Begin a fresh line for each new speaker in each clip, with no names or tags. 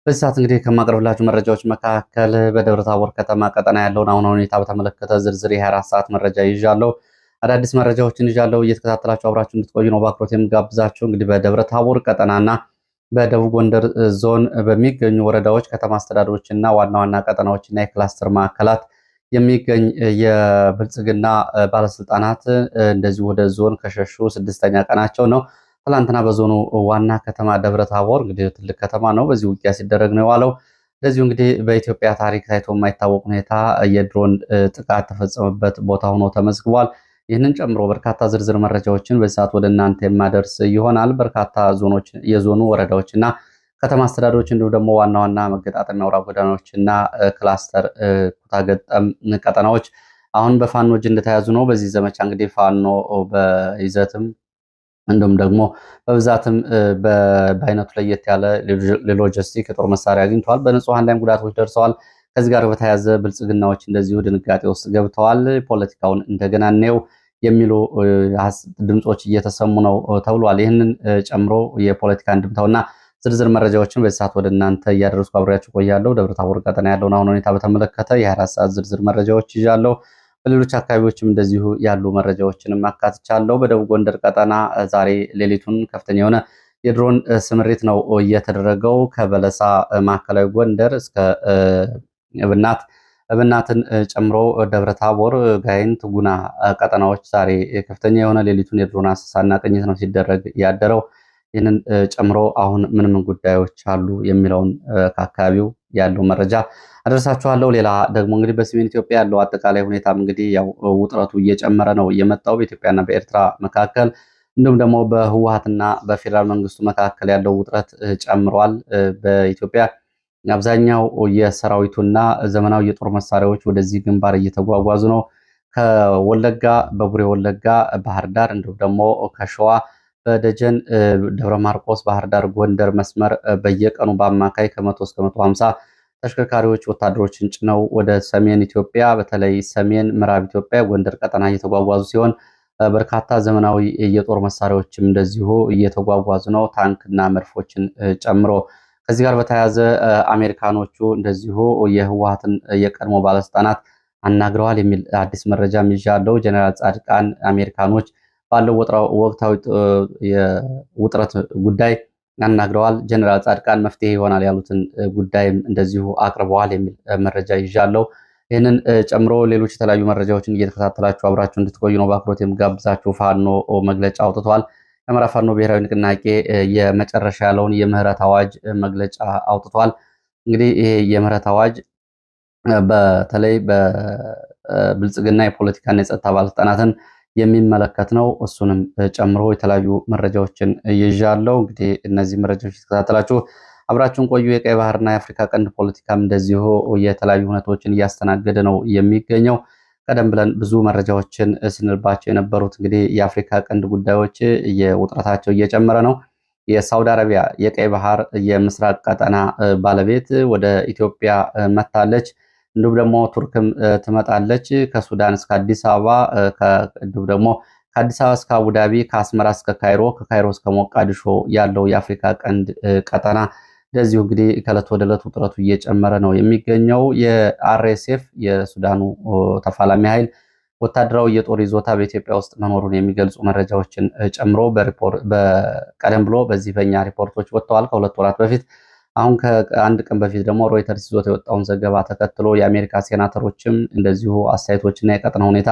በዚህ ሰዓት እንግዲህ ከማቅረብላችሁ መረጃዎች መካከል በደብረ ታቦር ከተማ ቀጠና ያለውን አሁን ሁኔታ በተመለከተ ዝርዝር የ24 ሰዓት መረጃ ይዣለሁ። አዳዲስ መረጃዎችን ይዣለሁ። እየተከታተላችሁ አብራችሁ እንድትቆዩ ነው በአክብሮት የምጋብዛችሁ። እንግዲህ በደብረ ታቦር ቀጠናና በደቡብ ጎንደር ዞን በሚገኙ ወረዳዎች፣ ከተማ አስተዳደሮችና ዋና ዋና ቀጠናዎችና የክላስተር ማዕከላት የሚገኝ የብልጽግና ባለስልጣናት እንደዚሁ ወደ ዞን ከሸሹ 6ኛ ቀናቸው ነው። ትላንትና በዞኑ ዋና ከተማ ደብረ ታቦር እንግዲህ ትልቅ ከተማ ነው። በዚህ ውጊያ ሲደረግ ነው የዋለው። እንደዚሁ እንግዲህ በኢትዮጵያ ታሪክ ታይቶ የማይታወቅ ሁኔታ የድሮን ጥቃት ተፈጸመበት ቦታ ሆኖ ተመዝግቧል። ይህንን ጨምሮ በርካታ ዝርዝር መረጃዎችን በዚህ ሰዓት ወደ እናንተ የማደርስ ይሆናል። በርካታ ዞኖች፣ የዞኑ ወረዳዎች እና ከተማ አስተዳደሮች እንዲሁም ደግሞ ዋና ዋና መገጣጠሚያ አውራ ጎዳናዎች እና ክላስተር ኩታገጠም ቀጠናዎች አሁን በፋኖ እጅ እንደተያዙ ነው። በዚህ ዘመቻ እንግዲህ ፋኖ በይዘትም እንዲሁም ደግሞ በብዛትም በአይነቱ ለየት ያለ ሎጂስቲክ የጦር መሳሪያ አግኝተዋል። በንጹሐን ላይም ጉዳቶች ደርሰዋል። ከዚህ ጋር በተያያዘ ብልጽግናዎች እንደዚሁ ድንጋጤ ውስጥ ገብተዋል። ፖለቲካውን እንደገና እንየው የሚሉ ድምፆች እየተሰሙ ነው ተብሏል። ይህንን ጨምሮ የፖለቲካ እንድምታውና ዝርዝር መረጃዎችን በዚህ ሰዓት ወደ እናንተ እያደረስኩ አብሬያችሁ ቆያለሁ። ደብረ ታቦር ቀጠና ያለውን አሁን ሁኔታ በተመለከተ የ24 ሰዓት ዝርዝር መረጃዎች ይዣለሁ። በሌሎች አካባቢዎችም እንደዚሁ ያሉ መረጃዎችንም አካትቻለሁ። በደቡብ ጎንደር ቀጠና ዛሬ ሌሊቱን ከፍተኛ የሆነ የድሮን ስምሪት ነው እየተደረገው። ከበለሳ ማዕከላዊ ጎንደር እስከ እብናትን ጨምሮ ደብረ ታቦር፣ ጋይንት፣ ጉና ቀጠናዎች ዛሬ ከፍተኛ የሆነ ሌሊቱን የድሮን አሰሳና ቅኝት ነው ሲደረግ ያደረው። ይህንን ጨምሮ አሁን ምን ጉዳዮች አሉ የሚለውን ከአካባቢው ያለው መረጃ አደርሳችኋለሁ። ሌላ ደግሞ እንግዲህ በሰሜን ኢትዮጵያ ያለው አጠቃላይ ሁኔታም እንግዲህ ያው ውጥረቱ እየጨመረ ነው የመጣው በኢትዮጵያና በኤርትራ መካከል፣ እንዲሁም ደግሞ በህወሓትና በፌዴራል መንግስቱ መካከል ያለው ውጥረት ጨምሯል። በኢትዮጵያ አብዛኛው የሰራዊቱና ዘመናዊ የጦር መሳሪያዎች ወደዚህ ግንባር እየተጓጓዙ ነው። ከወለጋ በቡሬ ወለጋ፣ ባህር ዳር እንዲሁም ደግሞ ከሸዋ በደጀን ደብረ ማርቆስ፣ ባህር ዳር፣ ጎንደር መስመር በየቀኑ በአማካይ ከ100 እስከ 150 ተሽከርካሪዎች ወታደሮችን ጭነው ወደ ሰሜን ኢትዮጵያ በተለይ ሰሜን ምዕራብ ኢትዮጵያ ጎንደር ቀጠና እየተጓጓዙ ሲሆን በርካታ ዘመናዊ የጦር መሳሪያዎችም እንደዚሁ እየተጓጓዙ ነው፣ ታንክና መድፎችን ጨምሮ። ከዚህ ጋር በተያያዘ አሜሪካኖቹ እንደዚሁ የህወሓትን የቀድሞ ባለስልጣናት አናግረዋል የሚል አዲስ መረጃ ይዣለሁ። ጀነራል ጻድቃን አሜሪካኖች ባለው ወቅታዊ የውጥረት ጉዳይ አናግረዋል። ጀነራል ጻድቃን መፍትሄ ይሆናል ያሉትን ጉዳይም እንደዚሁ አቅርበዋል የሚል መረጃ ይዣለሁ። ይህንን ጨምሮ ሌሎች የተለያዩ መረጃዎችን እየተከታተላችሁ አብራችሁ እንድትቆዩ ነው በአክብሮት የምጋብዛችሁ። ፋኖ መግለጫ አውጥቷል። የአማራ ፋኖ ብሔራዊ ንቅናቄ የመጨረሻ ያለውን የምህረት አዋጅ መግለጫ አውጥቷል። እንግዲህ ይሄ የምህረት አዋጅ በተለይ በብልጽግና የፖለቲካና የጸጥታ ባለስልጣናትን የሚመለከት ነው። እሱንም ጨምሮ የተለያዩ መረጃዎችን ይዣለሁ። እንግዲህ እነዚህ መረጃዎች የተከታተላችሁ አብራችሁን ቆዩ። የቀይ ባህርና የአፍሪካ ቀንድ ፖለቲካም እንደዚሁ የተለያዩ ሁነቶችን እያስተናገደ ነው የሚገኘው። ቀደም ብለን ብዙ መረጃዎችን ስንልባቸው የነበሩት እንግዲህ የአፍሪካ ቀንድ ጉዳዮች ውጥረታቸው እየጨመረ ነው። የሳውዲ አረቢያ የቀይ ባህር የምስራቅ ቀጠና ባለቤት ወደ ኢትዮጵያ መታለች። እንዲሁም ደግሞ ቱርክም ትመጣለች። ከሱዳን እስከ አዲስ አበባ፣ እንዲሁም ደግሞ ከአዲስ አበባ እስከ አቡዳቢ፣ ከአስመራ እስከ ካይሮ፣ ከካይሮ እስከ ሞቃዲሾ ያለው የአፍሪካ ቀንድ ቀጠና እንደዚሁ እንግዲህ ከዕለት ወደ ዕለት ውጥረቱ እየጨመረ ነው የሚገኘው። የአርኤስኤፍ የሱዳኑ ተፋላሚ ኃይል ወታደራዊ የጦር ይዞታ በኢትዮጵያ ውስጥ መኖሩን የሚገልጹ መረጃዎችን ጨምሮ ቀደም ብሎ በዚህ በኛ ሪፖርቶች ወጥተዋል ከሁለት ወራት በፊት። አሁን ከአንድ ቀን በፊት ደግሞ ሮይተርስ ይዞት የወጣውን ዘገባ ተከትሎ የአሜሪካ ሴናተሮችም እንደዚሁ አስተያየቶችና የቀጠና ሁኔታ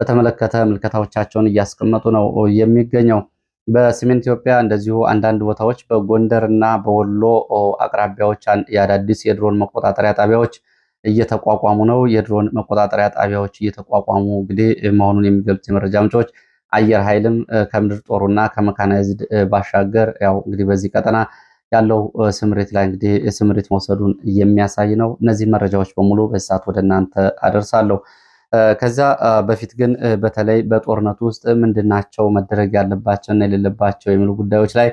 በተመለከተ ምልከታዎቻቸውን እያስቀመጡ ነው የሚገኘው። በሰሜን ኢትዮጵያ እንደዚሁ አንዳንድ ቦታዎች በጎንደርና በወሎ አቅራቢያዎች የአዳዲስ የድሮን መቆጣጠሪያ ጣቢያዎች እየተቋቋሙ ነው። የድሮን መቆጣጠሪያ ጣቢያዎች እየተቋቋሙ እንግዲህ መሆኑን የሚገልጹ የመረጃ ምንጮች አየር ኃይልም ከምድር ጦሩና ከመካናይዝድ ባሻገር ያው እንግዲህ በዚህ ቀጠና ያለው ስምሪት ላይ እንግዲህ ስምሪት መውሰዱን የሚያሳይ ነው። እነዚህ መረጃዎች በሙሉ በዚህ ሰዓት ወደ እናንተ አደርሳለሁ። ከዛ በፊት ግን በተለይ በጦርነቱ ውስጥ ምንድናቸው መደረግ ያለባቸው እና የሌለባቸው የሚሉ ጉዳዮች ላይ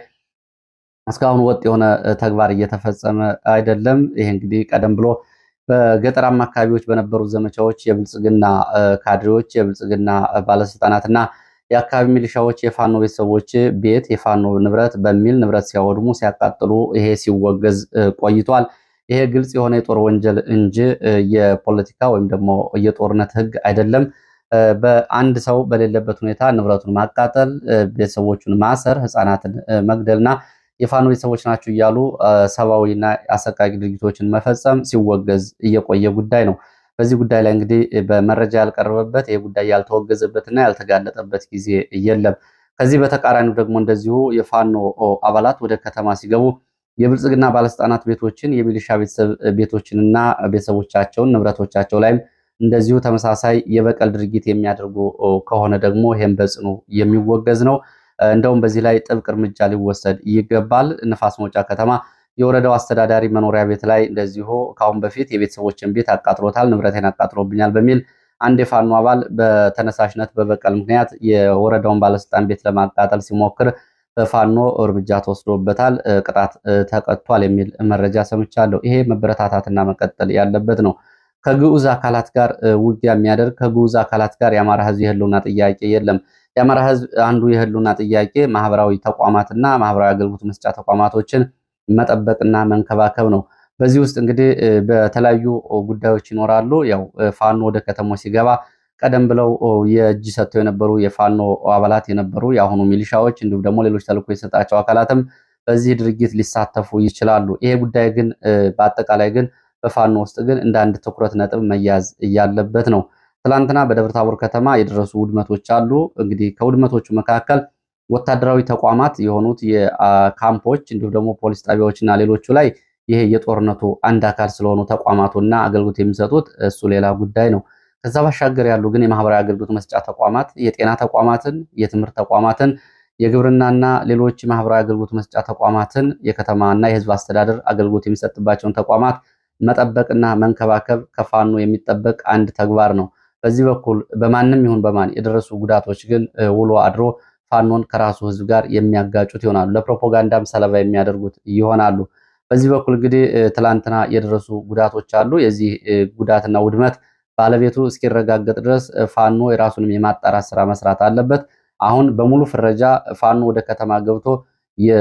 እስካሁን ወጥ የሆነ ተግባር እየተፈጸመ አይደለም። ይሄ እንግዲህ ቀደም ብሎ በገጠራማ አካባቢዎች በነበሩ ዘመቻዎች የብልጽግና ካድሬዎች፣ የብልጽግና ባለስልጣናትና የአካባቢ ሚሊሻዎች የፋኖ ቤተሰቦች ቤት የፋኖ ንብረት በሚል ንብረት ሲያወድሙ ሲያቃጥሉ ይሄ ሲወገዝ ቆይቷል። ይሄ ግልጽ የሆነ የጦር ወንጀል እንጂ የፖለቲካ ወይም ደግሞ የጦርነት ህግ አይደለም። በአንድ ሰው በሌለበት ሁኔታ ንብረቱን ማቃጠል፣ ቤተሰቦቹን ማሰር፣ ህፃናትን መግደልና የፋኖ ቤተሰቦች ናቸው እያሉ ሰብአዊና አሰቃቂ ድርጊቶችን መፈጸም ሲወገዝ እየቆየ ጉዳይ ነው። በዚህ ጉዳይ ላይ እንግዲህ በመረጃ ያልቀረበበት ይህ ጉዳይ ያልተወገዘበትና ያልተጋለጠበት ጊዜ የለም። ከዚህ በተቃራኒው ደግሞ እንደዚሁ የፋኖ አባላት ወደ ከተማ ሲገቡ የብልጽግና ባለስልጣናት ቤቶችን፣ የሚሊሻ ቤተሰብ ቤቶችንና ቤተሰቦቻቸውን ንብረቶቻቸው ላይም እንደዚሁ ተመሳሳይ የበቀል ድርጊት የሚያደርጉ ከሆነ ደግሞ ይህም በጽኑ የሚወገዝ ነው። እንደውም በዚህ ላይ ጥብቅ እርምጃ ሊወሰድ ይገባል። ንፋስ መውጫ ከተማ የወረዳው አስተዳዳሪ መኖሪያ ቤት ላይ እንደዚሁ ከአሁን በፊት የቤተሰቦችን ቤት አቃጥሎታል፣ ንብረቴን አቃጥሎብኛል በሚል አንድ የፋኖ አባል በተነሳሽነት በበቀል ምክንያት የወረዳውን ባለስልጣን ቤት ለማቃጠል ሲሞክር በፋኖ እርምጃ ተወስዶበታል፣ ቅጣት ተቀጥቷል የሚል መረጃ ሰምቻለሁ። ይሄ መበረታታትና መቀጠል ያለበት ነው። ከግዑዝ አካላት ጋር ውጊያ የሚያደርግ ከግዑዝ አካላት ጋር የአማራ ህዝብ የህልውና ጥያቄ የለም። የአማራ ህዝብ አንዱ የህልውና ጥያቄ ማህበራዊ ተቋማትና ማህበራዊ አገልግሎት መስጫ ተቋማቶችን መጠበቅና መንከባከብ ነው። በዚህ ውስጥ እንግዲህ በተለያዩ ጉዳዮች ይኖራሉ። ያው ፋኖ ወደ ከተሞች ሲገባ ቀደም ብለው የእጅ ሰጥተው የነበሩ የፋኖ አባላት የነበሩ የአሁኑ ሚሊሻዎች እንዲሁም ደግሞ ሌሎች ተልዕኮ የሰጣቸው አካላትም በዚህ ድርጊት ሊሳተፉ ይችላሉ። ይሄ ጉዳይ ግን በአጠቃላይ ግን በፋኖ ውስጥ ግን እንደ አንድ ትኩረት ነጥብ መያዝ ያለበት ነው። ትላንትና በደብረታቦር ከተማ የደረሱ ውድመቶች አሉ። እንግዲህ ከውድመቶቹ መካከል ወታደራዊ ተቋማት የሆኑት የካምፖች እንዲሁም ደግሞ ፖሊስ ጣቢያዎችና ሌሎቹ ላይ ይሄ የጦርነቱ አንድ አካል ስለሆኑ ተቋማቱና አገልግሎት የሚሰጡት እሱ ሌላ ጉዳይ ነው። ከዛ ባሻገር ያሉ ግን የማህበራዊ አገልግሎት መስጫ ተቋማት፣ የጤና ተቋማትን፣ የትምህርት ተቋማትን፣ የግብርናና ሌሎች ማህበራዊ አገልግሎት መስጫ ተቋማትን፣ የከተማና የህዝብ አስተዳደር አገልግሎት የሚሰጥባቸውን ተቋማት መጠበቅና መንከባከብ ከፋኖ የሚጠበቅ አንድ ተግባር ነው። በዚህ በኩል በማንም ይሁን በማን የደረሱ ጉዳቶች ግን ውሎ አድሮ ፋኖን ከራሱ ህዝብ ጋር የሚያጋጩት ይሆናሉ። ለፕሮፓጋንዳም ሰለባ የሚያደርጉት ይሆናሉ። በዚህ በኩል እንግዲህ ትላንትና የደረሱ ጉዳቶች አሉ። የዚህ ጉዳትና ውድመት ባለቤቱ እስኪረጋገጥ ድረስ ፋኖ የራሱንም የማጣራት ስራ መስራት አለበት። አሁን በሙሉ ፍረጃ ፋኖ ወደ ከተማ ገብቶ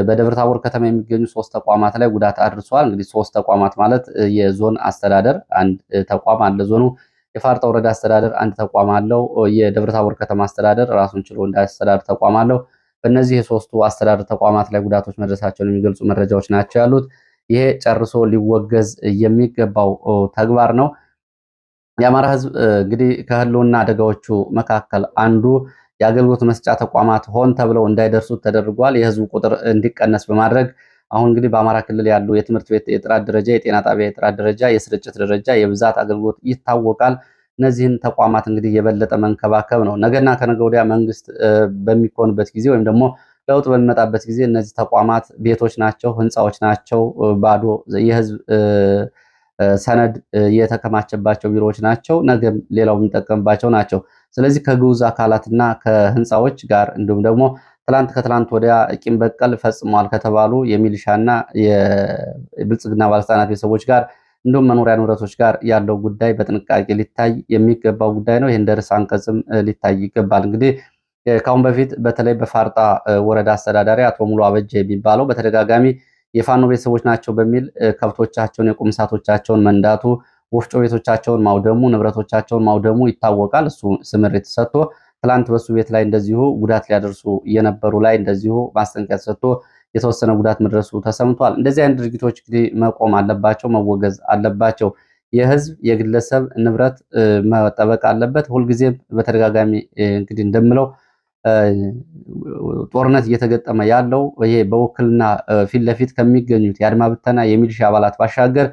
በደብረታቦር ከተማ የሚገኙ 3 ተቋማት ላይ ጉዳት አድርሷል። እንግዲህ 3 ተቋማት ማለት የዞን አስተዳደር አንድ ተቋም አለ። ዞኑ የፋርጣ ወረዳ አስተዳደር አንድ ተቋም አለው። የደብረታቦር ከተማ አስተዳደር ራሱን ችሎ እንደ አስተዳደር ተቋም አለው። በእነዚህ የሶስቱ አስተዳደር ተቋማት ላይ ጉዳቶች መድረሳቸውን የሚገልጹ መረጃዎች ናቸው ያሉት። ይሄ ጨርሶ ሊወገዝ የሚገባው ተግባር ነው። የአማራ ህዝብ እንግዲህ ከህልውና አደጋዎቹ መካከል አንዱ የአገልግሎት መስጫ ተቋማት ሆን ተብለው እንዳይደርሱት ተደርጓል። የህዝቡ ቁጥር እንዲቀነስ በማድረግ አሁን እንግዲህ በአማራ ክልል ያሉ የትምህርት ቤት የጥራት ደረጃ፣ የጤና ጣቢያ የጥራት ደረጃ፣ የስርጭት ደረጃ፣ የብዛት አገልግሎት ይታወቃል። እነዚህን ተቋማት እንግዲህ የበለጠ መንከባከብ ነው። ነገና ከነገ ወዲያ መንግስት በሚኮንበት ጊዜ ወይም ደግሞ ለውጥ በሚመጣበት ጊዜ እነዚህ ተቋማት ቤቶች ናቸው፣ ህንፃዎች ናቸው፣ ባዶ የህዝብ ሰነድ የተከማቸባቸው ቢሮዎች ናቸው። ነገም ሌላው የሚጠቀምባቸው ናቸው። ስለዚህ ከግዑዝ አካላትና ከህንፃዎች ጋር እንዲሁም ደግሞ ከትላንት ወዲያ ቂም በቀል ፈጽመዋል ከተባሉ የሚሊሻና የብልጽግና ባለስልጣናት ቤተሰቦች ጋር እንዲሁም መኖሪያ ንብረቶች ጋር ያለው ጉዳይ በጥንቃቄ ሊታይ የሚገባው ጉዳይ ነው። ይህ እንደ ርዕሰ አንቀጽም ሊታይ ይገባል። እንግዲህ ከአሁን በፊት በተለይ በፋርጣ ወረዳ አስተዳዳሪ አቶ ሙሉ አበጀ የሚባለው በተደጋጋሚ የፋኖ ቤተሰቦች ናቸው በሚል ከብቶቻቸውን የቁም እንስሳቶቻቸውን መንዳቱ፣ ወፍጮ ቤቶቻቸውን ማውደሙ፣ ንብረቶቻቸውን ማውደሙ ይታወቃል። እሱ ስምሪት ተሰጥቶ ትላንት በሱ ቤት ላይ እንደዚሁ ጉዳት ሊያደርሱ የነበሩ ላይ እንደዚሁ ማስጠንቀቂያ ተሰጥቶ የተወሰነ ጉዳት መድረሱ ተሰምቷል። እንደዚህ አይነት ድርጊቶች እንግዲህ መቆም አለባቸው፣ መወገዝ አለባቸው። የህዝብ የግለሰብ ንብረት መጠበቅ አለበት። ሁልጊዜም በተደጋጋሚ እንግዲህ እንደምለው ጦርነት እየተገጠመ ያለው ይሄ በውክልና ፊት ለፊት ከሚገኙት የአድማ ብተና የሚሊሻ አባላት ባሻገር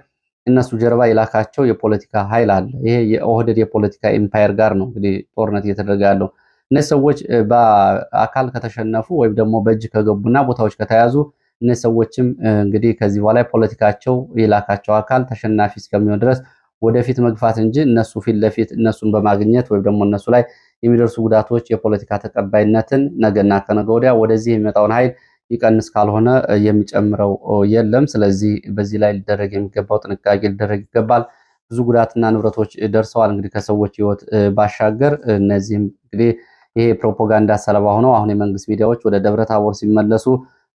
እነሱ ጀርባ የላካቸው የፖለቲካ ኃይል አለ። ይሄ የኦህዴድ የፖለቲካ ኢምፓየር ጋር ነው እንግዲህ ጦርነት እየተደረገ ያለው። እነዚህ ሰዎች በአካል ከተሸነፉ ወይም ደግሞ በእጅ ከገቡና ቦታዎች ከተያዙ እነዚህ ሰዎችም እንግዲህ ከዚህ በኋላ ፖለቲካቸው የላካቸው አካል ተሸናፊ እስከሚሆን ድረስ ወደፊት መግፋት እንጂ እነሱ ፊት ለፊት እነሱን በማግኘት ወይም ደግሞ እነሱ ላይ የሚደርሱ ጉዳቶች የፖለቲካ ተቀባይነትን ነገና ከነገ ወዲያ ወደዚህ የሚመጣውን ኃይል ይቀንስ ካልሆነ የሚጨምረው የለም። ስለዚህ በዚህ ላይ ሊደረግ የሚገባው ጥንቃቄ ሊደረግ ይገባል። ብዙ ጉዳትና ንብረቶች ደርሰዋል። እንግዲህ ከሰዎች ህይወት ባሻገር እነዚህም እንግዲህ ይሄ ፕሮፓጋንዳ ሰለባ ሆነው አሁን የመንግስት ሚዲያዎች ወደ ደብረ ታቦር ሲመለሱ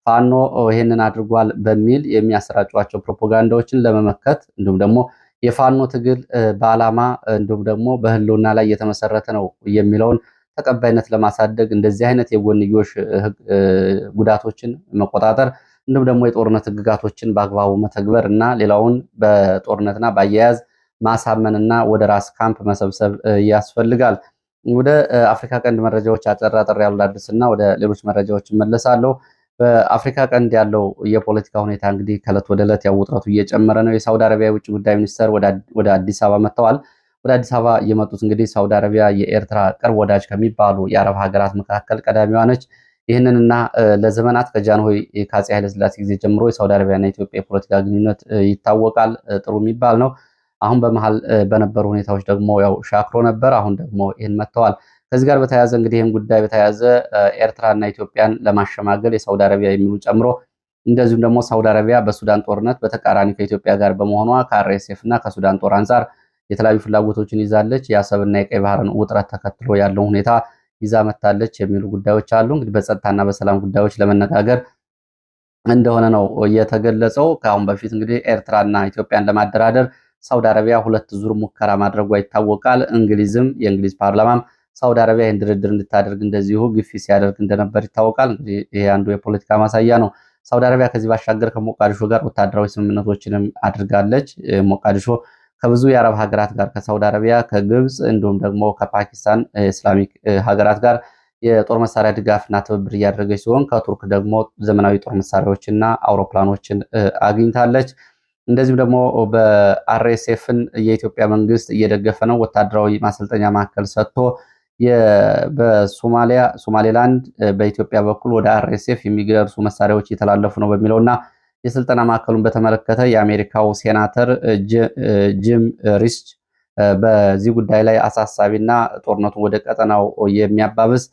ፋኖ ይሄንን አድርጓል በሚል የሚያሰራጯቸው ፕሮፓጋንዳዎችን ለመመከት እንዲሁም ደግሞ የፋኖ ትግል በዓላማ እንዲሁም ደግሞ በህልውና ላይ የተመሰረተ ነው የሚለውን ተቀባይነት ለማሳደግ እንደዚህ አይነት የጎንዮሽ ጉዳቶችን መቆጣጠር እንዲሁም ደግሞ የጦርነት ህግጋቶችን በአግባቡ መተግበር እና ሌላውን በጦርነትና በአያያዝ ማሳመንና ወደ ራስ ካምፕ መሰብሰብ ያስፈልጋል። ወደ አፍሪካ ቀንድ መረጃዎች አጠር ያሉ ላድርስና ወደ ሌሎች መረጃዎች እመለሳለሁ። በአፍሪካ ቀንድ ያለው የፖለቲካ ሁኔታ እንግዲህ ከዕለት ወደ ዕለት ያው ውጥረቱ እየጨመረ ነው። የሳውዲ አረቢያ የውጭ ጉዳይ ሚኒስተር ወደ አዲስ አበባ መጥተዋል። ወደ አዲስ አበባ የመጡት እንግዲህ ሳውዲ አረቢያ የኤርትራ ቅርብ ወዳጅ ከሚባሉ የአረብ ሀገራት መካከል ቀዳሚዋ ነች። ይህንንና ለዘመናት ከጃንሆይ ከአፄ ኃይለሥላሴ ጊዜ ጀምሮ የሳውዲ አረቢያና የኢትዮጵያ የፖለቲካ ግንኙነት ይታወቃል። ጥሩ የሚባል ነው። አሁን በመሀል በነበሩ ሁኔታዎች ደግሞ ያው ሻክሮ ነበር። አሁን ደግሞ ይህን መጥተዋል። ከዚህ ጋር በተያያዘ እንግዲህ ይህን ጉዳይ በተያያዘ ኤርትራና ኢትዮጵያን ለማሸማገል የሳውዲ አረቢያ የሚሉ ጨምሮ እንደዚሁም ደግሞ ሳውዲ አረቢያ በሱዳን ጦርነት በተቃራኒ ከኢትዮጵያ ጋር በመሆኗ ከአርኤስኤፍ እና ከሱዳን ጦር አንጻር የተለያዩ ፍላጎቶችን ይዛለች። የአሰብና የቀይ ባህርን ውጥረት ተከትሎ ያለውን ሁኔታ ይዛ መታለች የሚሉ ጉዳዮች አሉ። እንግዲህ በጸጥታና በሰላም ጉዳዮች ለመነጋገር እንደሆነ ነው የተገለጸው። ከአሁን በፊት እንግዲህ ኤርትራና ኢትዮጵያን ለማደራደር ሳውዲ አረቢያ 2 ዙር ሙከራ ማድረጓ ይታወቃል። የእንግሊዝ ፓርላማም ሳውዲ አረቢያ ይህን ድርድር እንድታደርግ እንደዚሁ ግፊት ሲያደርግ እንደነበር ይታወቃል። እንግዲህ ይሄ አንዱ የፖለቲካ ማሳያ ነው። ሳውዲ አረቢያ ከዚህ ባሻገር ከሞቃዲሾ ጋር ወታደራዊ ስምምነቶችንም አድርጋለች። ሞቃዲሾ ከብዙ የአረብ ሀገራት ጋር ከሳውዲ አረቢያ፣ ከግብፅ እንዲሁም ደግሞ ከፓኪስታን ኢስላሚክ ሀገራት ጋር የጦር መሳሪያ ድጋፍና ትብብር እያደረገች ሲሆን ከቱርክ ደግሞ ዘመናዊ ጦር መሳሪያዎችና አውሮፕላኖችን አግኝታለች። እንደዚሁም ደግሞ በአርኤስኤፍን የኢትዮጵያ መንግስት እየደገፈ ነው። ወታደራዊ ማሰልጠኛ ማዕከል ሰጥቶ በሶማሌላንድ በኢትዮጵያ በኩል ወደ አርኤስኤፍ የሚደርሱ መሳሪያዎች እየተላለፉ ነው በሚለውና የስልጠና ማዕከሉን በተመለከተ የአሜሪካው ሴናተር ጂም ሪስች በዚህ ጉዳይ ላይ አሳሳቢና ጦርነቱን ወደ ቀጠናው የሚያባብስ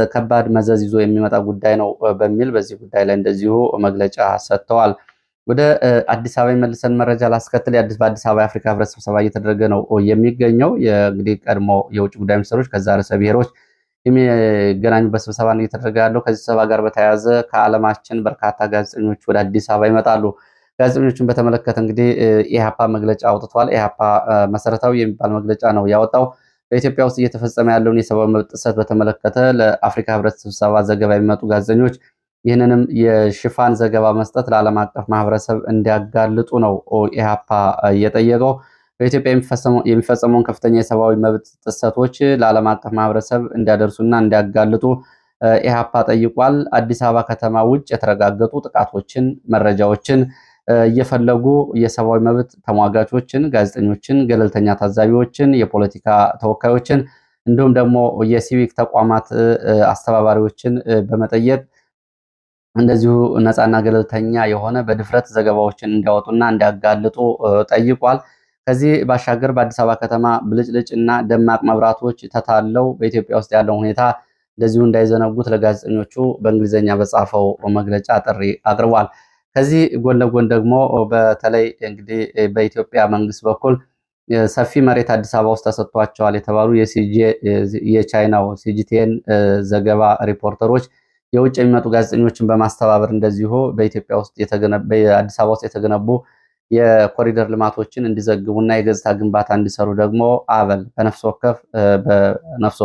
ከባድ መዘዝ ይዞ የሚመጣ ጉዳይ ነው በሚል በዚህ ጉዳይ ላይ እንደዚሁ መግለጫ ሰጥተዋል። ወደ አዲስ አበባ የመልሰን መረጃ ላስከትል። በአዲስ አበባ የአፍሪካ ህብረት ስብሰባ እየተደረገ ነው የሚገኘው። እንግዲህ ቀድሞ የውጭ ጉዳይ ሚኒስትሮች ከዛ ርዕሰ ብሔሮች የሚገናኙበት ስብሰባ ነው እየተደረገ ያለው። ከዚህ ስብሰባ ጋር በተያያዘ ከዓለማችን በርካታ ጋዜጠኞች ወደ አዲስ አበባ ይመጣሉ። ጋዜጠኞቹን በተመለከተ እንግዲህ ኢህአፓ መግለጫ አውጥቷል። ኢህአፓ መሰረታዊ የሚባል መግለጫ ነው ያወጣው። በኢትዮጵያ ውስጥ እየተፈጸመ ያለውን የሰብአዊ መብት ጥሰት በተመለከተ ለአፍሪካ ህብረት ስብሰባ ዘገባ የሚመጡ ጋዜጠኞች ይህንንም የሽፋን ዘገባ መስጠት ለዓለም አቀፍ ማህበረሰብ እንዲያጋልጡ ነው ኢህአፓ እየጠየቀው። በኢትዮጵያ የሚፈጸመውን ከፍተኛ የሰብአዊ መብት ጥሰቶች ለዓለም አቀፍ ማህበረሰብ እንዲያደርሱና እንዲያጋልጡ ኢህአፓ ጠይቋል። አዲስ አበባ ከተማ ውጭ የተረጋገጡ ጥቃቶችን፣ መረጃዎችን እየፈለጉ የሰብአዊ መብት ተሟጋቾችን፣ ጋዜጠኞችን፣ ገለልተኛ ታዛቢዎችን፣ የፖለቲካ ተወካዮችን እንዲሁም ደግሞ የሲቪክ ተቋማት አስተባባሪዎችን በመጠየቅ እንደዚሁ ነፃና ገለልተኛ የሆነ በድፍረት ዘገባዎችን እንዲያወጡና እንዲያጋልጡ ጠይቋል። ከዚህ ባሻገር በአዲስ አበባ ከተማ ብልጭልጭ እና ደማቅ መብራቶች ተታለው በኢትዮጵያ ውስጥ ያለው ሁኔታ እንደዚሁ እንዳይዘነጉት ለጋዜጠኞቹ በእንግሊዝኛ በጻፈው መግለጫ ጥሪ አቅርቧል። ከዚህ ጎን ለጎን ደግሞ በተለይ እንግዲህ በኢትዮጵያ መንግስት በኩል ሰፊ መሬት አዲስ አበባ ውስጥ ተሰጥቷቸዋል የተባሉ የቻይናው ሲጂቲኤን ዘገባ ሪፖርተሮች የውጭ የሚመጡ ጋዜጠኞችን በማስተባበር እንደዚሁ በኢትዮጵያ ውስጥ በአዲስ አበባ ውስጥ የተገነቡ የኮሪደር ልማቶችን እንዲዘግቡና የገጽታ ግንባታ እንዲሰሩ ደግሞ በነፍስ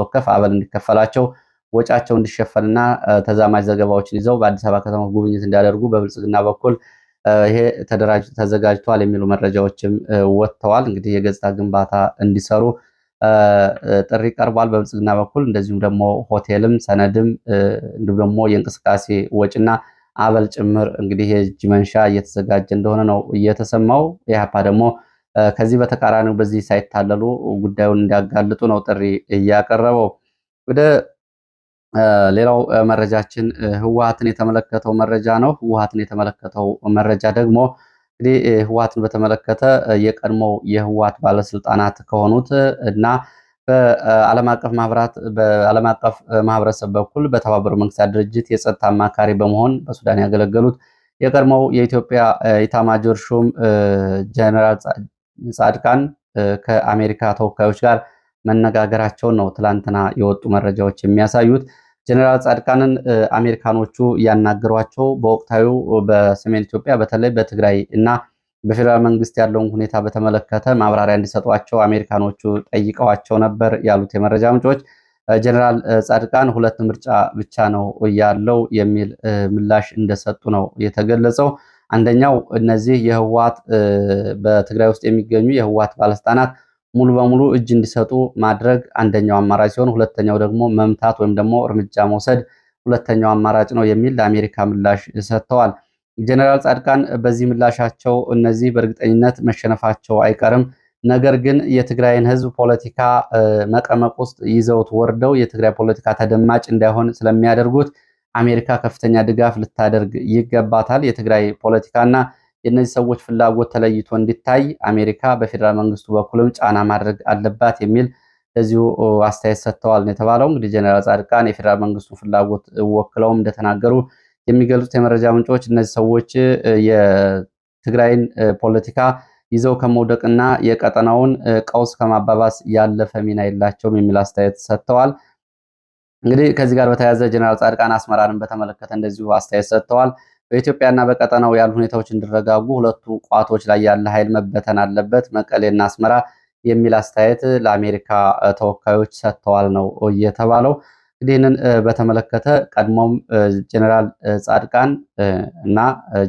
ወከፍ አበል እንዲከፈላቸው ወጫቸው እንዲሸፈንና ተዛማጅ ዘገባዎችን ይዘው በአዲስ አበባ ከተማ ጉብኝት እንዲያደርጉ በብልጽግና በኩል ይሄ ተዘጋጅቷል የሚሉ መረጃዎችም ወጥተዋል። እንግዲህ የገጽታ ግንባታ እንዲሰሩ ጥሪ ቀርቧል በብልጽግና በኩል። እንደዚሁም ደግሞ ሆቴልም ሰነድም እንዲሁም ደግሞ የእንቅስቃሴ ወጪና አበል ጭምር እንግዲህ የእጅ መንሻ እየተዘጋጀ እንደሆነ ነው እየተሰማው። ኢህአፓ ደግሞ ከዚህ በተቃራኒው በዚህ ሳይታለሉ ጉዳዩን እንዲያጋልጡ ነው ጥሪ እያቀረበው። ወደ ሌላው መረጃችን ህወሓትን የተመለከተው መረጃ ነው። ህወሓትን የተመለከተው መረጃ ደግሞ እንግዲህ ህወሓትን በተመለከተ የቀድሞው የህወሓት ባለስልጣናት ከሆኑት እና በዓለም አቀፍ ማህበረሰብ በኩል በተባበሩት መንግስታት ድርጅት የጸጥታ አማካሪ በመሆን በሱዳን ያገለገሉት የቀድሞው የኢትዮጵያ ኢታማጆር ሹም ጀነራል ጻድቃን ከአሜሪካ ተወካዮች ጋር መነጋገራቸውን ነው ትላንትና የወጡ መረጃዎች የሚያሳዩት። ጀነራል ጻድቃንን አሜሪካኖቹ እያናገሯቸው በወቅታዊ በሰሜን ኢትዮጵያ በተለይ በትግራይ እና በፌዴራል መንግስት ያለውን ሁኔታ በተመለከተ ማብራሪያ እንዲሰጧቸው አሜሪካኖቹ ጠይቀዋቸው ነበር ያሉት የመረጃ ምንጮች። ጀነራል ጻድቃን ሁለት ምርጫ ብቻ ነው ያለው የሚል ምላሽ እንደሰጡ ነው የተገለጸው። አንደኛው እነዚህ የህወሓት በትግራይ ውስጥ የሚገኙ የህወሓት ባለስልጣናት ሙሉ በሙሉ እጅ እንዲሰጡ ማድረግ አንደኛው አማራጭ ሲሆን፣ ሁለተኛው ደግሞ መምታት ወይም ደግሞ እርምጃ መውሰድ ሁለተኛው አማራጭ ነው የሚል ለአሜሪካ ምላሽ ሰጥተዋል። ጀነራል ጻድቃን በዚህ ምላሻቸው እነዚህ በእርግጠኝነት መሸነፋቸው አይቀርም፣ ነገር ግን የትግራይን ህዝብ ፖለቲካ መቀመቅ ውስጥ ይዘውት ወርደው የትግራይ ፖለቲካ ተደማጭ እንዳይሆን ስለሚያደርጉት አሜሪካ ከፍተኛ ድጋፍ ልታደርግ ይገባታል። የትግራይ ፖለቲካና የእነዚህ ሰዎች ፍላጎት ተለይቶ እንዲታይ አሜሪካ በፌዴራል መንግስቱ በኩልም ጫና ማድረግ አለባት የሚል ለዚሁ አስተያየት ሰጥተዋል ነው የተባለው። እንግዲህ ጀነራል ጻድቃን የፌዴራል መንግስቱ ፍላጎት ወክለውም እንደተናገሩ የሚገልጹት የመረጃ ምንጮች እነዚህ ሰዎች የትግራይን ፖለቲካ ይዘው ከመውደቅና የቀጠናውን ቀውስ ከማባባስ ያለፈ ሚና የላቸውም የሚል አስተያየት ሰጥተዋል። እንግዲህ ከዚህ ጋር በተያያዘ ጀነራል ጻድቃን አስመራንን በተመለከተ እንደዚሁ አስተያየት ሰጥተዋል። በኢትዮጵያና በቀጠናው ያሉ ሁኔታዎች እንዲረጋጉ ሁለቱ ቋቶች ላይ ያለ ኃይል መበተን አለበት፣ መቀሌና አስመራ የሚል አስተያየት ለአሜሪካ ተወካዮች ሰጥተዋል ነው የተባለው። እንግዲህ ይህንን በተመለከተ ቀድሞም ጀነራል ጻድቃን እና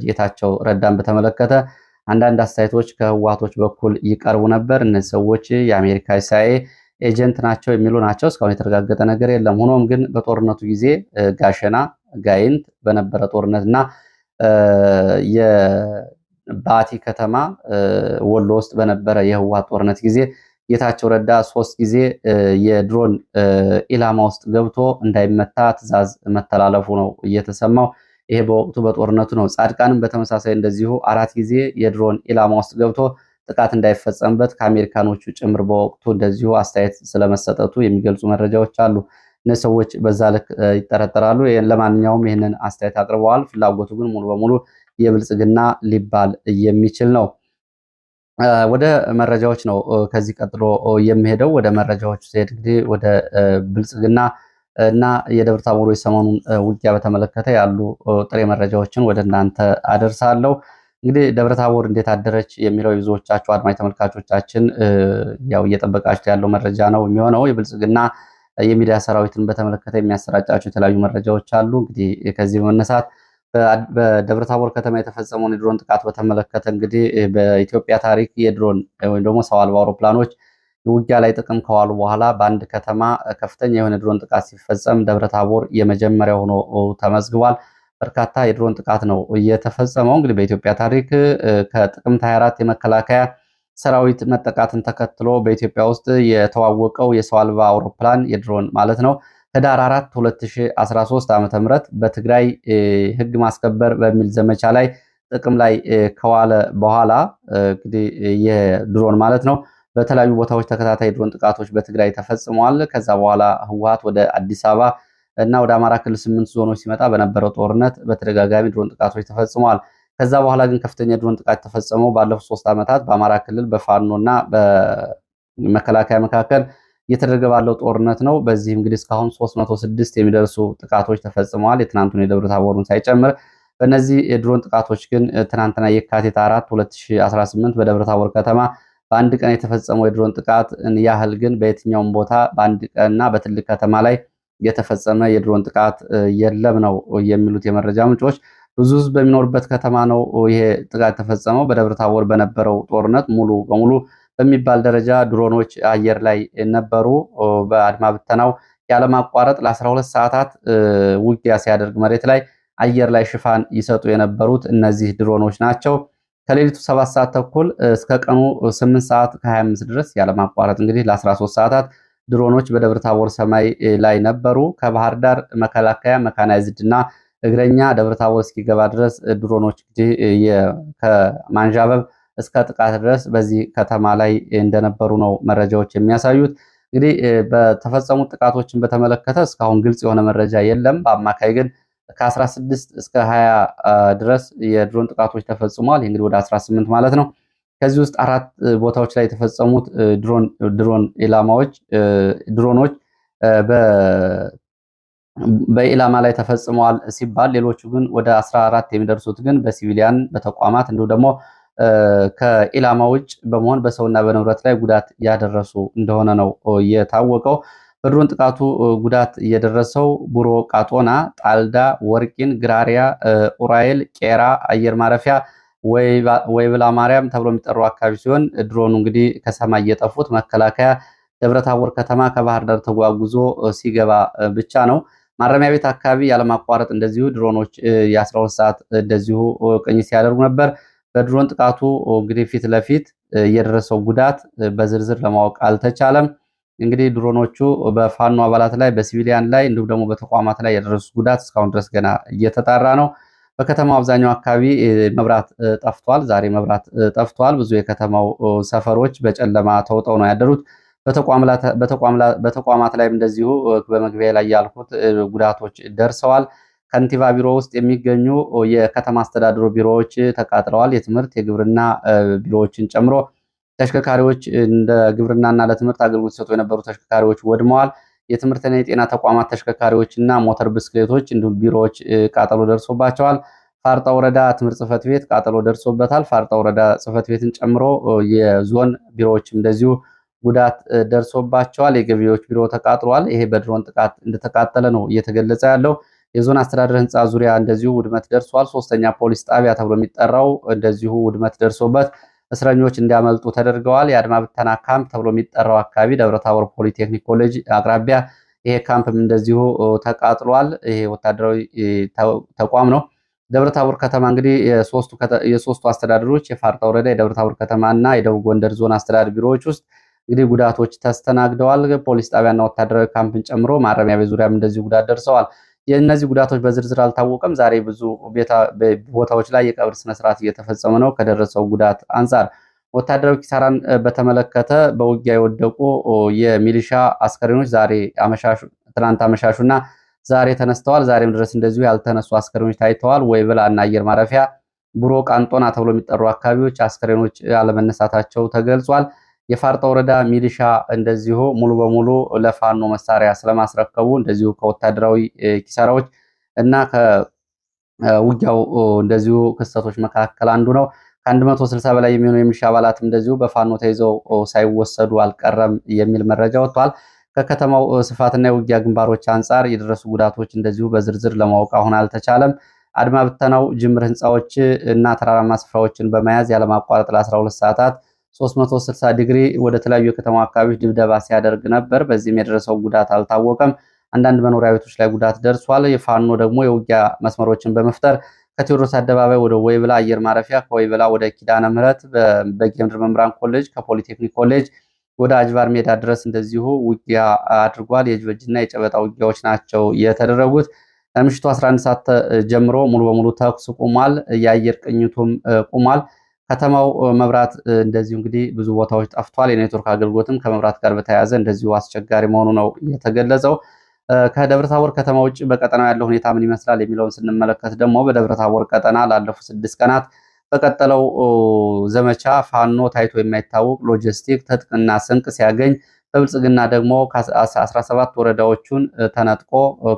ጌታቸው ረዳን በተመለከተ አንዳንድ አስተያየቶች ከህወሓቶች በኩል ይቀርቡ ነበር። እነዚህ ሰዎች የአሜሪካ ሲአይኤ ኤጀንት ናቸው የሚሉ ናቸው። እስካሁን የተረጋገጠ ነገር የለም። ሆኖም ግን በጦርነቱ ጊዜ ጋሸና፣ ጋይንት በነበረ ጦርነት እና የባቲ ከተማ ወሎ ውስጥ በነበረ የህወሓት ጦርነት ጊዜ ጌታቸው ረዳ 3 ጊዜ የድሮን ኢላማ ውስጥ ገብቶ እንዳይመታ ትዕዛዝ መተላለፉ ነው እየተሰማው። ይሄ በወቅቱ በጦርነቱ ነው። ጻድቃንም በተመሳሳይ እንደዚሁ 4 ጊዜ የድሮን ኢላማ ውስጥ ገብቶ ጥቃት እንዳይፈጸምበት ከአሜሪካኖቹ ጭምር በወቅቱ እንደዚሁ አስተያየት ስለመሰጠቱ የሚገልጹ መረጃዎች አሉ። እነዚህ ሰዎች በዛ ልክ ይጠረጠራሉ። ለማንኛውም ይህንን አስተያየት አቅርበዋል። ፍላጎቱ ግን ሙሉ በሙሉ የብልጽግና ሊባል የሚችል ነው። ወደ መረጃዎች ነው ከዚህ ቀጥሎ የሚሄደው። ወደ መረጃዎች ሲሄድ እንግዲህ ወደ ብልጽግና እና የደብረ ታቦር የሰሞኑን ውጊያ በተመለከተ ያሉ ጥሬ መረጃዎችን ወደ እናንተ አደርሳለሁ። እንግዲህ ደብረ ታቦር እንዴት አደረች የሚለው ብዙዎቻችሁ አድማጭ ተመልካቾቻችን ያው እየጠበቃችሁ ያለው መረጃ ነው የሚሆነው። የብልጽግና የሚዲያ ሰራዊትን በተመለከተ የሚያሰራጫቸው የተለያዩ መረጃዎች አሉ። እንግዲህ ከዚህ በመነሳት በደብረ ታቦር ከተማ የተፈጸመውን የድሮን ጥቃት በተመለከተ እንግዲህ በኢትዮጵያ ታሪክ የድሮን ወይም ደግሞ ሰው አልባ አውሮፕላኖች ውጊያ ላይ ጥቅም ከዋሉ በኋላ በአንድ ከተማ ከፍተኛ የሆነ ድሮን ጥቃት ሲፈጸም ደብረ ታቦር የመጀመሪያው ሆኖ ተመዝግቧል። በርካታ የድሮን ጥቃት ነው እየተፈጸመው። እንግዲህ በኢትዮጵያ ታሪክ ከጥቅምት 24 የመከላከያ ሰራዊት መጠቃትን ተከትሎ በኢትዮጵያ ውስጥ የተዋወቀው የሰው አልባ አውሮፕላን የድሮን ማለት ነው ህዳር 4 2013 ዓ.ም በትግራይ ህግ ማስከበር በሚል ዘመቻ ላይ ጥቅም ላይ ከዋለ በኋላ እንግዲህ የድሮን ማለት ነው በተለያዩ ቦታዎች ተከታታይ ድሮን ጥቃቶች በትግራይ ተፈጽመዋል። ከዛ በኋላ ህወሓት ወደ አዲስ አበባ እና ወደ አማራ ክልል 8 ዞኖች ሲመጣ በነበረው ጦርነት በተደጋጋሚ ድሮን ጥቃቶች ተፈጽመዋል። ከዛ በኋላ ግን ከፍተኛ ድሮን ጥቃት ተፈጸመው ባለፉት 3 ዓመታት በአማራ ክልል በፋኖና በመከላከያ መካከል እየተደረገ ባለው ጦርነት ነው። በዚህ እንግዲህ እስካሁን 306 የሚደርሱ ጥቃቶች ተፈጽመዋል፣ የትናንቱን የደብረ ታቦሩን ሳይጨምር። በእነዚህ የድሮን ጥቃቶች ግን ትናንትና የካቲት 4 2018 በደብረ ታቦር ከተማ በአንድ ቀን የተፈጸመው የድሮን ጥቃት ያህል ግን በየትኛውም ቦታ በአንድ ቀንና በትልቅ ከተማ ላይ የተፈጸመ የድሮን ጥቃት የለም ነው የሚሉት የመረጃ ምንጮች። ብዙ ህዝብ በሚኖርበት ከተማ ነው ይሄ ጥቃት ተፈጸመው። በደብረ ታቦር በነበረው ጦርነት ሙሉ በሙሉ በሚባል ደረጃ ድሮኖች አየር ላይ ነበሩ። በአድማ ብተናው ያለማቋረጥ ለ12 ሰዓታት ውጊያ ሲያደርግ መሬት ላይ አየር ላይ ሽፋን ይሰጡ የነበሩት እነዚህ ድሮኖች ናቸው። ከሌሊቱ 7 ሰዓት ተኩል እስከ ቀኑ 8 ሰዓት ከ25 ድረስ ያለማቋረጥ እንግዲህ ለ13 ሰዓታት ድሮኖች በደብረ ታቦር ሰማይ ላይ ነበሩ። ከባህር ዳር መከላከያ መካናይዝድ እና እግረኛ ደብረ ታቦር እስኪገባ ድረስ ድሮኖች እንግዲህ ከማንዣበብ እስከ ጥቃት ድረስ በዚህ ከተማ ላይ እንደነበሩ ነው መረጃዎች የሚያሳዩት። እንግዲህ በተፈጸሙት ጥቃቶችን በተመለከተ እስካሁን ግልጽ የሆነ መረጃ የለም። በአማካይ ግን ከ16 እስከ 20 ድረስ የድሮን ጥቃቶች ተፈጽሟል። እንግዲህ ወደ 18 ማለት ነው። ከዚህ ውስጥ 4 ቦታዎች ላይ የተፈጸሙት ድሮን ኢላማዎች ድሮኖች በኢላማ ላይ ተፈጽመዋል ሲባል ሌሎቹ ግን ወደ 14 የሚደርሱት ግን በሲቪሊያን በተቋማት እንዲሁም ደግሞ ከኢላማ ውጭ በመሆን በሰውና በንብረት ላይ ጉዳት ያደረሱ እንደሆነ ነው የታወቀው። በድሮን ጥቃቱ ጉዳት እየደረሰው ቡሮ ቃጦና፣ ጣልዳ፣ ወርቂን፣ ግራሪያ፣ ኡራኤል፣ ቄራ አየር ማረፊያ፣ ወይብላ ማርያም ተብሎ የሚጠሩ አካባቢ ሲሆን ድሮኑ እንግዲህ ከሰማይ የጠፉት መከላከያ ደብረታቦር ከተማ ከባህር ዳር ተጓጉዞ ሲገባ ብቻ ነው። ማረሚያ ቤት አካባቢ ያለማቋረጥ እንደዚሁ ድሮኖች የ12 ሰዓት እንደዚሁ ቅኝት ሲያደርጉ ነበር። በድሮን ጥቃቱ እንግዲህ ፊት ለፊት የደረሰው ጉዳት በዝርዝር ለማወቅ አልተቻለም። እንግዲህ ድሮኖቹ በፋኖ አባላት ላይ በሲቪሊያን ላይ እንዲሁም ደግሞ በተቋማት ላይ የደረሱ ጉዳት እስካሁን ድረስ ገና እየተጣራ ነው። በከተማው አብዛኛው አካባቢ መብራት ጠፍቷል። ዛሬ መብራት ጠፍቷል። ብዙ የከተማው ሰፈሮች በጨለማ ተውጠው ነው ያደሩት። በተቋማት ላይም እንደዚሁ በመግቢያ ላይ ያልኩት ጉዳቶች ደርሰዋል። ከንቲባ ቢሮ ውስጥ የሚገኙ የከተማ አስተዳደሩ ቢሮዎች ተቃጥለዋል። የትምህርት የግብርና ቢሮዎችን ጨምሮ ተሽከርካሪዎች እንደ ግብርናና ለትምህርት አገልግሎት ሲሰጡ የነበሩ ተሽከርካሪዎች ወድመዋል። የትምህርትና የጤና ተቋማት ተሽከርካሪዎችና ሞተር ብስክሌቶች እንዲሁም ቢሮዎች ቃጠሎ ደርሶባቸዋል። ፋርጣ ወረዳ ትምህርት ጽሕፈት ቤት ቃጠሎ ደርሶበታል። ፋርጣ ወረዳ ጽሕፈት ቤትን ጨምሮ የዞን ቢሮዎችም እንደዚሁ ጉዳት ደርሶባቸዋል። የገቢዎች ቢሮ ተቃጥሏል። ይሄ በድሮን ጥቃት እንደተቃጠለ ነው እየተገለጸ ያለው። የዞን አስተዳደር ህንፃ ዙሪያ እንደዚሁ ውድመት ደርሷል። 3ኛ ፖሊስ ጣቢያ ተብሎ የሚጠራው እንደዚሁ ውድመት ደርሶበት እስረኞች እንዲያመልጡ ተደርገዋል። የአድማ ብተና ካምፕ ተብሎ የሚጠራው አካባቢ ደብረታቦር ፖሊቴክኒክ ኮሌጅ አቅራቢያ ይሄ ካምፕም እንደዚሁ ተቃጥሏል። ይሄ ወታደራዊ ተቋም ነው። ደብረታቦር ከተማ እንግዲህ የሶስቱ አስተዳደሮች የፋርጣ ወረዳ፣ የደብረታቦር ከተማና የደቡብ ጎንደር ዞን አስተዳደር ቢሮዎች ውስጥ እንግዲህ ጉዳቶች ተስተናግደዋል። ፖሊስ ጣቢያና ወታደራዊ ካምፕን ጨምሮ ማረሚያ ቤት ዙሪያም እንደዚሁ ጉዳት ደርሰዋል። የእነዚህ ጉዳቶች በዝርዝር አልታወቀም። ዛሬ ብዙ ቦታዎች ላይ የቀብር ስነስርዓት እየተፈጸመ ነው። ከደረሰው ጉዳት አንጻር ወታደራዊ ኪሳራን በተመለከተ በውጊያ የወደቁ የሚሊሻ አስከሬኖች ትናንት አመሻሹና ዛሬ ተነስተዋል። ዛሬም ድረስ እንደዚሁ ያልተነሱ አስከሬኖች ታይተዋል። ወይብላ እና አየር ማረፊያ፣ ቡሮ ቃንጦና ተብሎ የሚጠሩ አካባቢዎች አስከሬኖች አለመነሳታቸው ተገልጿል። የፋርጣ ወረዳ ሚሊሻ እንደዚሁ ሙሉ በሙሉ ለፋኖ መሳሪያ ስለማስረከቡ እንደዚሁ ከወታደራዊ ኪሳራዎች እና ከውጊያው እንደዚሁ ክስተቶች መካከል አንዱ ነው። ከ160 በላይ የሚሆኑ የሚሊሻ አባላትም እንደዚሁ በፋኖ ተይዘው ሳይወሰዱ አልቀረም የሚል መረጃ ወጥቷል። ከከተማው ስፋትና የውጊያ ግንባሮች አንጻር የደረሱ ጉዳቶች እንደዚሁ በዝርዝር ለማወቅ አሁን አልተቻለም። አድማ ብተናው ጅምር ህንፃዎች እና ተራራማ ስፍራዎችን በመያዝ ያለማቋረጥ ለ12 ሰዓታት 360 ዲግሪ ወደ ተለያዩ የከተማ አካባቢዎች ድብደባ ሲያደርግ ነበር። በዚህም የደረሰው ጉዳት አልታወቀም። አንዳንድ መኖሪያ ቤቶች ላይ ጉዳት ደርሷል። የፋኖ ደግሞ የውጊያ መስመሮችን በመፍጠር ከቴዎድሮስ አደባባይ ወደ ወይብላ አየር ማረፊያ፣ ከወይብላ ወደ ኪዳነ ምህረት በጌምድር መምህራን ኮሌጅ፣ ከፖሊቴክኒክ ኮሌጅ ወደ አጅባር ሜዳ ድረስ እንደዚሁ ውጊያ አድርጓል። የእጅበእጅና የጨበጣ ውጊያዎች ናቸው የተደረጉት። ከምሽቱ 11 ሰዓት ጀምሮ ሙሉ በሙሉ ተኩስ ቁሟል። የአየር ቅኝቱም ቁሟል። ከተማው መብራት እንደዚሁ እንግዲህ ብዙ ቦታዎች ጠፍቷል። የኔትወርክ አገልግሎትም ከመብራት ጋር በተያያዘ እንደዚሁ አስቸጋሪ መሆኑ ነው የተገለጸው። ከደብረታቦር ከተማ ውጭ በቀጠናው ያለው ሁኔታ ምን ይመስላል የሚለውን ስንመለከት ደግሞ በደብረታቦር ቀጠና ላለፉት 6 ቀናት በቀጠለው ዘመቻ ፋኖ ታይቶ የማይታወቅ ሎጂስቲክ ትጥቅና ስንቅ ሲያገኝ፣ በብልጽግና ደግሞ ከ17 ወረዳዎቹን ተነጥቆ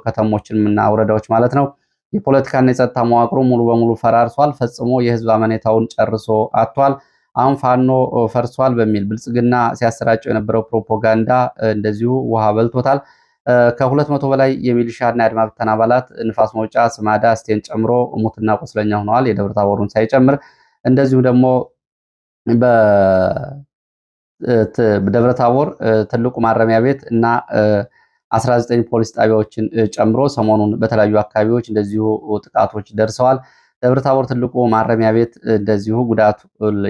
ከተሞችንና ወረዳዎች ማለት ነው የፖለቲካና የጸጥታ መዋቅሩ ሙሉ በሙሉ ፈራርሷል። ፈጽሞ የህዝብ አመኔታውን ጨርሶ አጥቷል። አሁን ፋኖ ፈርሷል በሚል ብልጽግና ሲያሰራጨው የነበረው ፕሮፓጋንዳ እንደዚሁ ውሃ በልቶታል። ከ200 በላይ የሚሊሻና የአድማ ብተና አባላት ንፋስ መውጫ፣ ስማዳ፣ እስቴን ጨምሮ ሙትና ቆስለኛ ሆነዋል። የደብረታቦሩን ሳይጨምር እንደዚሁ ደግሞ በደብረታቦር ትልቁ ማረሚያ ቤት እና 19 ፖሊስ ጣቢያዎችን ጨምሮ ሰሞኑን በተለያዩ አካባቢዎች እንደዚሁ ጥቃቶች ደርሰዋል። ደብረታቦር ትልቁ ማረሚያ ቤት እንደዚሁ ጉዳት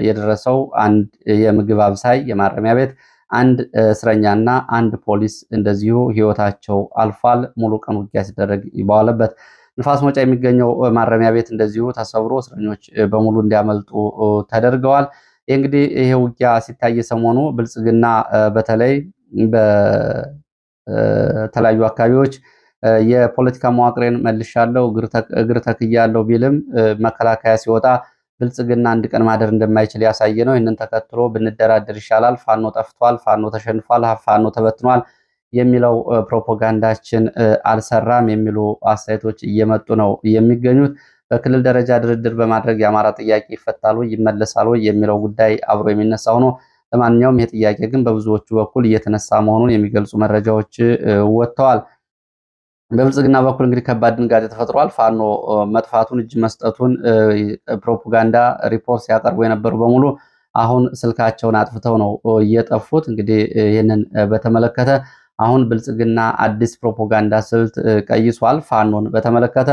የደረሰው አንድ የምግብ አብሳይ የማረሚያ ቤት፣ አንድ እስረኛና አንድ ፖሊስ እንደዚሁ ህይወታቸው አልፏል። ሙሉ ቀን ውጊያ ሲደረግ በዋለበት ንፋስ መውጫ የሚገኘው ማረሚያ ቤት እንደዚሁ ተሰብሮ እስረኞች በሙሉ እንዲያመልጡ ተደርገዋል። እንግዲህ ይሄ ውጊያ ሲታይ ሰሞኑ ብልጽግና በተለይ በተለያዩ አካባቢዎች የፖለቲካ መዋቅሬን መልሻለሁ፣ እግር ተክያለሁ ቢልም መከላከያ ሲወጣ ብልጽግና አንድ ቀን ማደር እንደማይችል ያሳየ ነው። ይህንን ተከትሎ ብንደራደር ይሻላል፣ ፋኖ ጠፍቷል፣ ፋኖ ተሸንፏል፣ ፋኖ ተበትኗል የሚለው ፕሮፓጋንዳችን አልሰራም የሚሉ አስተያየቶች እየመጡ ነው የሚገኙት። በክልል ደረጃ ድርድር በማድረግ የአማራ ጥያቄ ይፈታል ወይ ይመለሳል ወይ የሚለው ጉዳይ አብሮ የሚነሳው ነው። ለማንኛውም ይህ ጥያቄ ግን በብዙዎቹ በኩል እየተነሳ መሆኑን የሚገልጹ መረጃዎች ወጥተዋል። በብልጽግና በኩል እንግዲህ ከባድ ድንጋጤ ተፈጥሯል። ፋኖ መጥፋቱን እጅ መስጠቱን ፕሮፓጋንዳ ሪፖርት ሲያቀርቡ የነበሩ በሙሉ አሁን ስልካቸውን አጥፍተው ነው እየጠፉት። እንግዲህ ይህንን በተመለከተ አሁን ብልጽግና አዲስ ፕሮፓጋንዳ ስልት ቀይሷል። ፋኖን በተመለከተ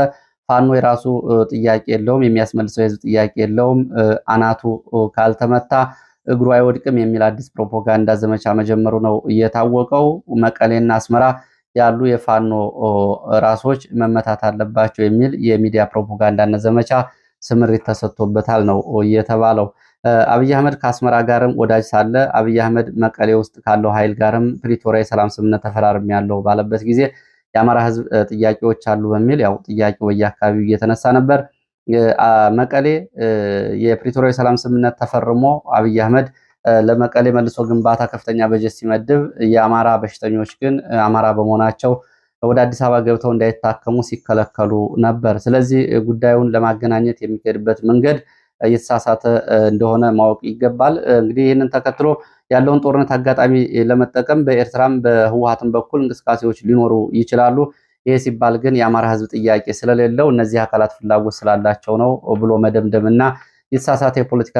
ፋኖ የራሱ ጥያቄ የለውም፣ የሚያስመልሰው የህዝብ ጥያቄ የለውም፣ አናቱ ካልተመታ እግሩ አይወድቅም የሚል አዲስ ፕሮፓጋንዳ ዘመቻ መጀመሩ ነው እየታወቀው። መቀሌና አስመራ ያሉ የፋኖ ራሶች መመታት አለባቸው የሚል የሚዲያ ፕሮፓጋንዳና ዘመቻ ስምሪት ተሰጥቶበታል ነው የተባለው። አብይ አህመድ ከአስመራ ጋርም ወዳጅ ሳለ አብይ አህመድ መቀሌ ውስጥ ካለው ኃይል ጋርም ፕሪቶሪያ የሰላም ስምምነት ተፈራርም ያለው ባለበት ጊዜ የአማራ ህዝብ ጥያቄዎች አሉ በሚል ያው ጥያቄው በየአካባቢው እየተነሳ ነበር። መቀሌ የፕሪቶሪያ የሰላም ስምምነት ተፈርሞ አብይ አህመድ ለመቀሌ መልሶ ግንባታ ከፍተኛ በጀት ሲመድብ የአማራ በሽተኞች ግን አማራ በመሆናቸው ወደ አዲስ አበባ ገብተው እንዳይታከሙ ሲከለከሉ ነበር። ስለዚህ ጉዳዩን ለማገናኘት የሚሄድበት መንገድ እየተሳሳተ እንደሆነ ማወቅ ይገባል። እንግዲህ ይህንን ተከትሎ ያለውን ጦርነት አጋጣሚ ለመጠቀም በኤርትራም በህወሓትም በኩል እንቅስቃሴዎች ሊኖሩ ይችላሉ። ይሄ ሲባል ግን የአማራ ህዝብ ጥያቄ ስለሌለው እነዚህ አካላት ፍላጎት ስላላቸው ነው ብሎ መደምደምና የተሳሳተ የፖለቲካ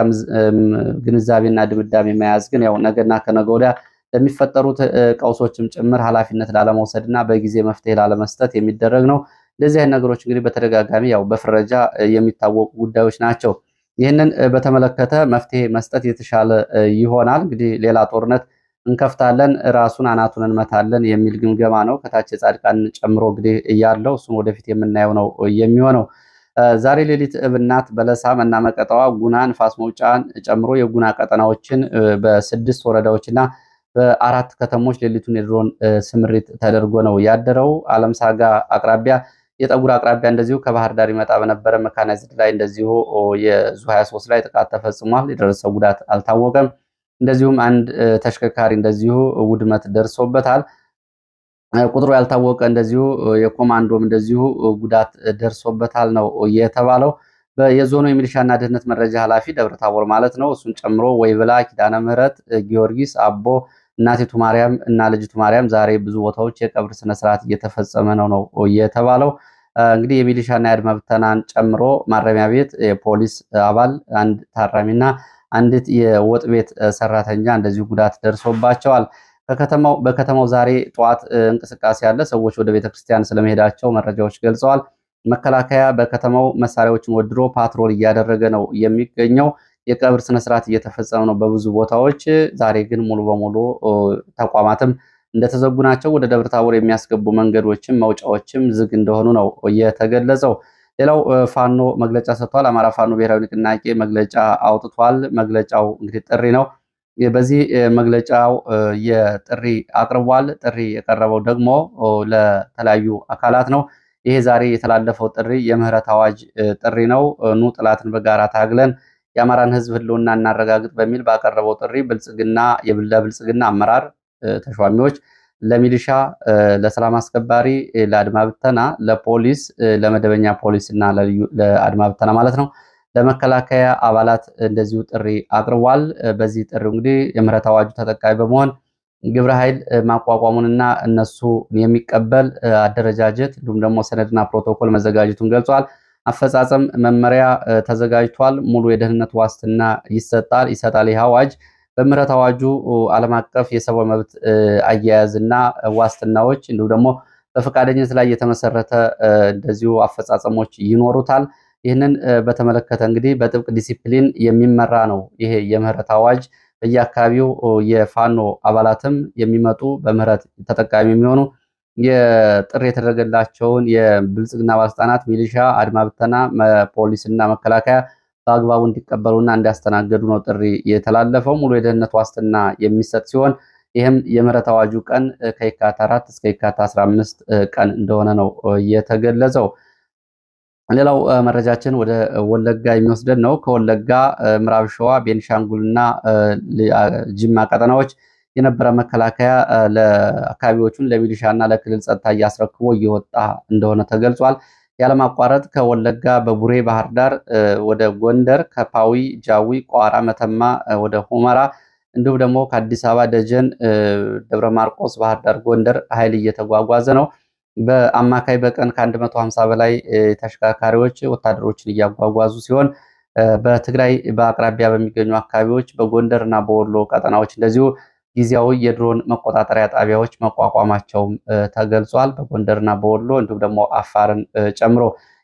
ግንዛቤና ድምዳሜ መያዝ ግን ያው ነገና ከነገ ወዲያ ለሚፈጠሩት ቀውሶችም ጭምር ኃላፊነት ላለመውሰድና በጊዜ መፍትሄ ላለመስጠት የሚደረግ ነው። እንደዚህ አይነት ነገሮች እንግዲህ በተደጋጋሚ ያው በፍረጃ የሚታወቁ ጉዳዮች ናቸው። ይህንን በተመለከተ መፍትሄ መስጠት የተሻለ ይሆናል። እንግዲህ ሌላ ጦርነት እንከፍታለን፣ ራሱን አናቱን እንመታለን የሚል ግምገማ ነው ከታች የጻድቃን ጨምሮ እንግዲህ እያለው እሱን ወደፊት የምናየው ነው የሚሆነው። ዛሬ ሌሊት እብናት፣ በለሳ፣ መናመቀጠዋ፣ ጉና፣ ንፋስ መውጫን ጨምሮ የጉና ቀጠናዎችን በ6 ወረዳዎችና በ4 ከተሞች ሌሊቱን የድሮን ስምሪት ተደርጎ ነው ያደረው። አለም ሳጋ አቅራቢያ፣ የጠጉር አቅራቢያ እንደዚሁ ከባህር ዳር ይመጣ በነበረ መካናይዝድ ላይ እንደዚሁ የዙ 23 ላይ ጥቃት ተፈጽሟል። የደረሰው ጉዳት አልታወቀም። እንደዚሁም አንድ ተሽከርካሪ እንደዚሁ ውድመት ደርሶበታል። ቁጥሩ ያልታወቀ እንደዚሁ የኮማንዶም እንደዚሁ ጉዳት ደርሶበታል ነው የተባለው። የዞኑ የሚሊሻና ደህንነት መረጃ ኃላፊ ደብረታቦር ማለት ነው። እሱን ጨምሮ ወይብላ፣ ኪዳነ ምህረት፣ ጊዮርጊስ፣ አቦ፣ እናቲቱ ማርያም እና ልጅቱ ማርያም ዛሬ ብዙ ቦታዎች የቀብር ስነስርዓት እየተፈጸመ ነው የተባለው። እንግዲህ የሚሊሻና የአድማ ብተናን ጨምሮ ማረሚያ ቤት የፖሊስ አባል፣ አንድ ታራሚና አንዲት የወጥ ቤት ሰራተኛ እንደዚሁ ጉዳት ደርሶባቸዋል። በከተማው ዛሬ ጠዋት እንቅስቃሴ ያለ ሰዎች ወደ ቤተክርስቲያን ስለመሄዳቸው መረጃዎች ገልጸዋል። መከላከያ በከተማው መሳሪያዎችን ወድሮ ፓትሮል እያደረገ ነው የሚገኘው። የቀብር ስነስርዓት እየተፈጸመ ነው በብዙ ቦታዎች። ዛሬ ግን ሙሉ በሙሉ ተቋማትም እንደተዘጉ ናቸው። ወደ ደብረ ታቦር የሚያስገቡ መንገዶችም መውጫዎችም ዝግ እንደሆኑ ነው የተገለጸው። ሌላው ፋኖ መግለጫ ሰጥቷል። አማራ ፋኖ ብሔራዊ ንቅናቄ መግለጫ አውጥቷል። መግለጫው እንግዲህ ጥሪ ነው። በዚህ መግለጫው የጥሪ አቅርቧል። ጥሪ የቀረበው ደግሞ ለተለያዩ አካላት ነው። ይሄ ዛሬ የተላለፈው ጥሪ የምህረት አዋጅ ጥሪ ነው። ኑ ጥላትን በጋራ ታግለን የአማራን ሕዝብ ህልውና እናረጋግጥ በሚል ባቀረበው ጥሪ ለብልጽግና አመራር ተሿሚዎች፣ ለሚሊሻ፣ ለሰላም አስከባሪ፣ ለአድማ ብተና፣ ለፖሊስ፣ ለመደበኛ ፖሊስ እና ለአድማ ብተና ማለት ነው፣ ለመከላከያ አባላት እንደዚሁ ጥሪ አቅርቧል። በዚህ ጥሪ እንግዲህ የምህረት አዋጁ ተጠቃሚ በመሆን ግብረ ኃይል ማቋቋሙንና እነሱ የሚቀበል አደረጃጀት እንዲሁም ደግሞ ሰነድና ፕሮቶኮል መዘጋጀቱን ገልጿል። አፈጻጸም መመሪያ ተዘጋጅቷል። ሙሉ የደህንነት ዋስትና ይሰጣል። ይህ አዋጅ በምህረት አዋጁ ዓለም አቀፍ የሰብአዊ መብት አያያዝና ዋስትናዎች እንዲሁም ደግሞ በፈቃደኝነት ላይ የተመሰረተ እንደዚሁ አፈጻጸሞች ይኖሩታል። ይህንን በተመለከተ እንግዲህ በጥብቅ ዲሲፕሊን የሚመራ ነው ይሄ የምህረት አዋጅ። በየአካባቢው የፋኖ አባላትም የሚመጡ በምህረት ተጠቃሚ የሚሆኑ የጥሪ የተደረገላቸውን የብልጽግና ባለስልጣናት፣ ሚሊሻ፣ አድማ ብተና፣ ፖሊስና መከላከያ በአግባቡ እንዲቀበሉና እንዲያስተናገዱ ነው ጥሪ የተላለፈው። ሙሉ የደህንነት ዋስትና የሚሰጥ ሲሆን ይህም የምህረት አዋጁ ቀን ከየካቲት 4 እስከ የካቲት 15 ቀን እንደሆነ ነው የተገለጸው። ሌላው መረጃችን ወደ ወለጋ የሚወስደን ነው። ከወለጋ ምዕራብ ሸዋ፣ ቤንሻንጉልና ጅማ ቀጠናዎች የነበረ መከላከያ ለአካባቢዎቹን ለሚሊሻና ለክልል ጸጥታ እያስረክቦ እየወጣ እንደሆነ ተገልጿል። ያለማቋረጥ ከወለጋ በቡሬ ባህር ዳር ወደ ጎንደር፣ ከፓዊ ጃዊ፣ ቋራ፣ መተማ ወደ ሁመራ እንዲሁም ደግሞ ከአዲስ አበባ ደጀን፣ ደብረ ማርቆስ፣ ባህር ዳር፣ ጎንደር ኃይል እየተጓጓዘ ነው። በአማካይ በቀን ከ150 በላይ ተሽከርካሪዎች ወታደሮችን እያጓጓዙ ሲሆን በትግራይ በአቅራቢያ በሚገኙ አካባቢዎች በጎንደር እና በወሎ ቀጠናዎች እንደዚሁ ጊዜያዊ የድሮን መቆጣጠሪያ ጣቢያዎች መቋቋማቸውም ተገልጿል። በጎንደርና በወሎ እንዲሁም ደግሞ አፋርን ጨምሮ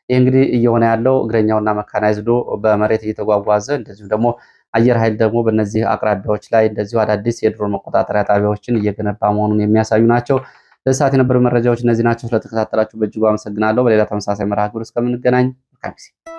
ይህ እንግዲህ እየሆነ ያለው እግረኛውና መካናይዝዶ በመሬት እየተጓጓዘ እንደዚሁ ደግሞ አየር ኃይል ደግሞ በእነዚህ አቅራቢያዎች ላይ እንደዚሁ አዳዲስ የድሮን መቆጣጠሪያ ጣቢያዎችን እየገነባ መሆኑን የሚያሳዩ ናቸው። ለሰዓት የነበሩ መረጃዎች እነዚህ ናቸው። ስለተከታተላችሁ በእጅጉ አመሰግናለሁ። በሌላ ተመሳሳይ መርሃ ግብር እስከምንገናኝ መልካም ጊዜ